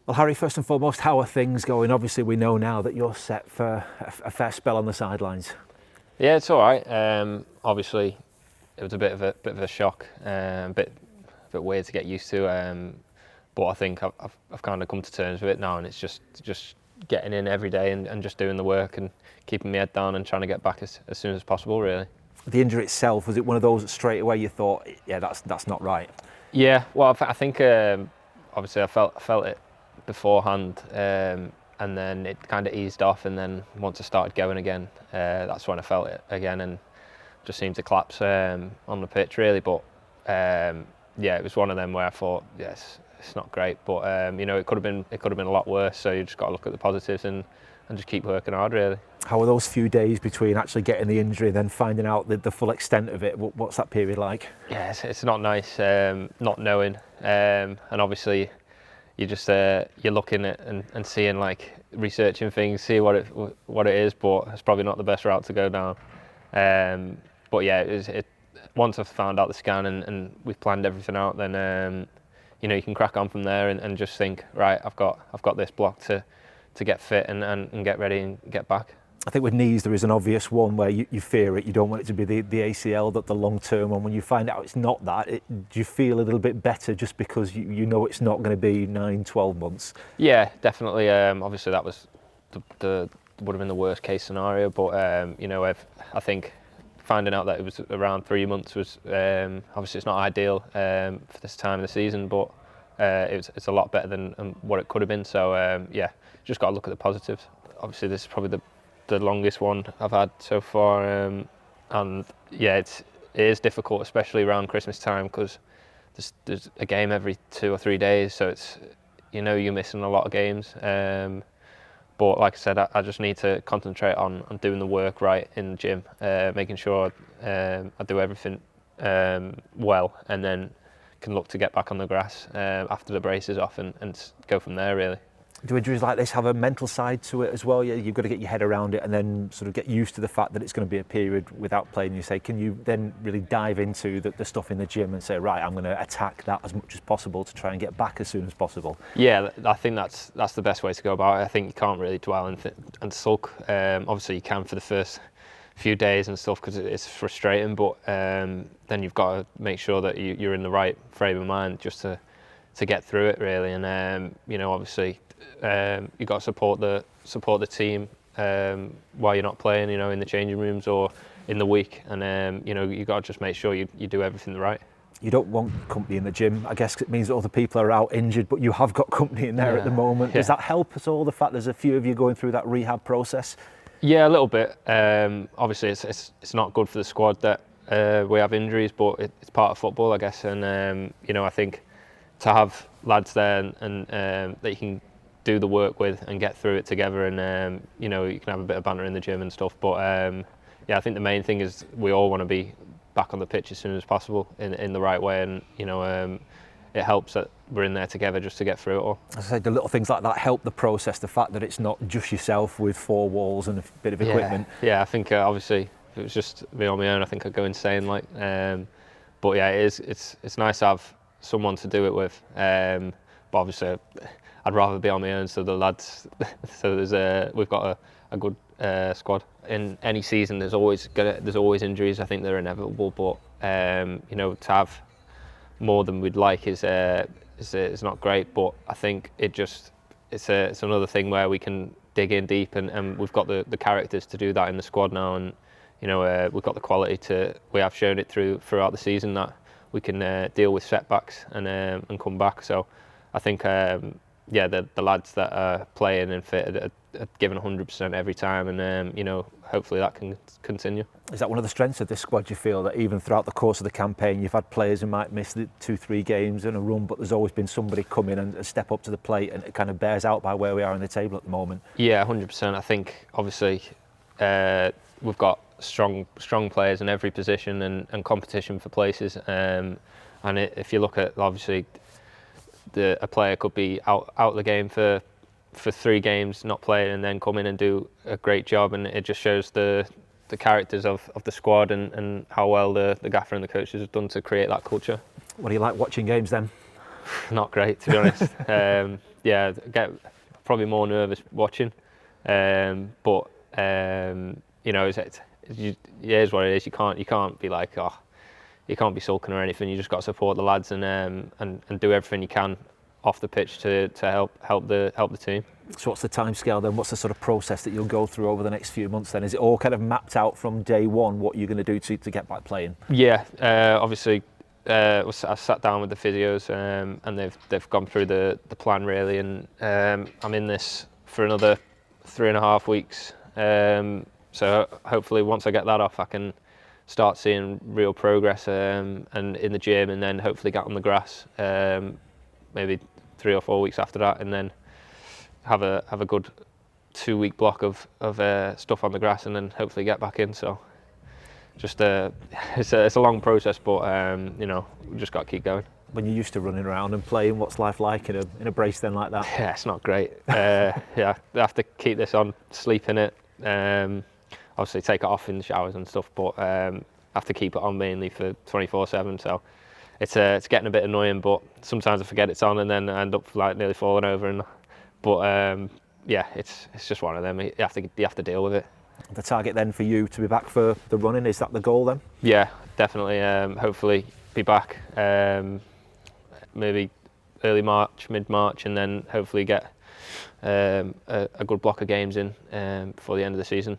Well, Harry, first and foremost, how are things going? Obviously, we know now that you're set for a fair spell on the sidelines. Yeah, it's all right. Obviously, it was a bit of a shock, a bit weird to get used to. But I think I've kind of come to terms with it now, and it's just getting in every day and just doing the work and keeping my head down and trying to get back as soon as possible, really. The injury itself, was it one of those that straight away you thought, yeah, that's not right? Yeah, well, I think obviously I felt it beforehand, and then it kind of eased off, and then once I started going again, that's when I felt it again, and just seemed to collapse on the pitch really. But yeah, it was one of them where I thought, yes, it's not great, but it could have been a lot worse. So you just got to look at the positives and just keep working hard, really. How were those few days between actually getting the injury and then finding out the full extent of it? What's that period like? Yeah, it's not nice not knowing, and obviously you just you're looking at and seeing, like, researching things, see what it is, but it's probably not the best route to go down. But yeah, once I've found out the scan and we've planned everything out, then you can crack on from there and just think, right, I've got this block to get fit and get ready and get back. I think with knees there is an obvious one where you fear it, you don't want it to be the ACL, that the long-term one. When you find out it's not that, do you feel a little bit better just because you know it's not going to be 9-12 months? Yeah, definitely. Obviously that was the would have been the worst case scenario, but I think finding out that it was around 3 months was obviously it's not ideal for this time of the season, but it's a lot better than what it could have been. So yeah, just got to look at the positives. Obviously this is probably the longest one I've had so far, and yeah, it is difficult, especially around Christmas time, because there's a game every 2 or 3 days, so it's you're missing a lot of games. But like I said, I just need to concentrate on doing the work right in the gym, making sure I do everything well, and then can look to get back on the grass after the brace is off and go from there, really. Do injuries like this have a mental side to it as well? Yeah, you've got to get your head around it and then sort of get used to the fact that it's going to be a period without playing. You say, can you then really dive into the stuff in the gym and say, right, I'm going to attack that as much as possible to try and get back as soon as possible? Yeah, I think that's the best way to go about it. I think you can't really dwell and sulk. Obviously, you can for the first few days and stuff because it's frustrating, but then you've got to make sure that you're in the right frame of mind just to get through it, really. And obviously, you've got to support the team while you're not playing, in the changing rooms or in the week, and you've got to just make sure you do everything right. You don't want company in the gym. I guess it means that other people are out injured, but you have got company in there at the moment. Does that help at all, the fact there's a few of you going through that rehab process? Yeah, a little bit. Obviously, it's not good for the squad that we have injuries, but it's part of football, I guess. And I think to have lads there and that you can do the work with and get through it together, and you can have a bit of banter in the gym and stuff. But yeah, I think the main thing is we all want to be back on the pitch as soon as possible in the right way, and it helps that we're in there together just to get through it all. As I said, the little things like that help the process, the fact that it's not just yourself with 4 walls and a bit of equipment. Yeah, I think obviously if it was just me on my own, I think I'd go insane. But yeah, it's nice to have someone to do it with. But obviously, I'd rather be on my own. So the lads, we've got a good squad. In any season, there's always injuries. I think they're inevitable, but to have more than we'd like is not great. But I think it's another thing where we can dig in deep, and we've got the characters to do that in the squad now, and we've got the quality to. We have shown it throughout the season that we can deal with setbacks and come back. So I think the lads that are playing and fit are giving 100% every time, and hopefully that can continue. Is that one of the strengths of this squad, you feel, that even throughout the course of the campaign you've had players who might miss the 2-3 games in a run, but there's always been somebody come in and step up to the plate, and it kind of bears out by where we are in the table at the moment? Yeah, 100%. I think obviously we've got strong players in every position and competition for places, and if you look at, obviously, a player could be out of the game for 3 games, not playing, and then come in and do a great job, and it just shows the characters of the squad and how well the gaffer and the coaches have done to create that culture. What do you like watching games then? Not great, to be honest. yeah, get probably more nervous watching. But you know, it is what it is. You can't be like, oh, you can't be sulking or anything. You just got to support the lads and do everything you can off the pitch to help the team. So what's the timescale then? What's the sort of process that you'll go through over the next few months then? Is it all kind of mapped out from day one what you're going to do to get back playing? Yeah, obviously I sat down with the physios and they've gone through the plan really, and I'm in this for another 3.5 weeks. So hopefully once I get that off, I can start seeing real progress and in the gym, and then hopefully get on the grass maybe 3 or 4 weeks after that, and then have a good 2-week block of stuff on the grass, and then hopefully get back in. So just it's a long process, but you know, we just got to keep going. When you're used to running around and playing, what's life like in a brace then like that? Yeah, it's not great. Yeah, I have to keep this on, sleep in it. Obviously take it off in the showers and stuff, but have to keep it on mainly for 24/7. So it's getting a bit annoying, but sometimes I forget it's on and then I end up like nearly falling over. But yeah, it's just one of them. You have to deal with it. The target then for you to be back for the running, is that the goal then? Yeah, definitely. Hopefully be back maybe early March, mid-March, and then hopefully get a good block of games in before the end of the season.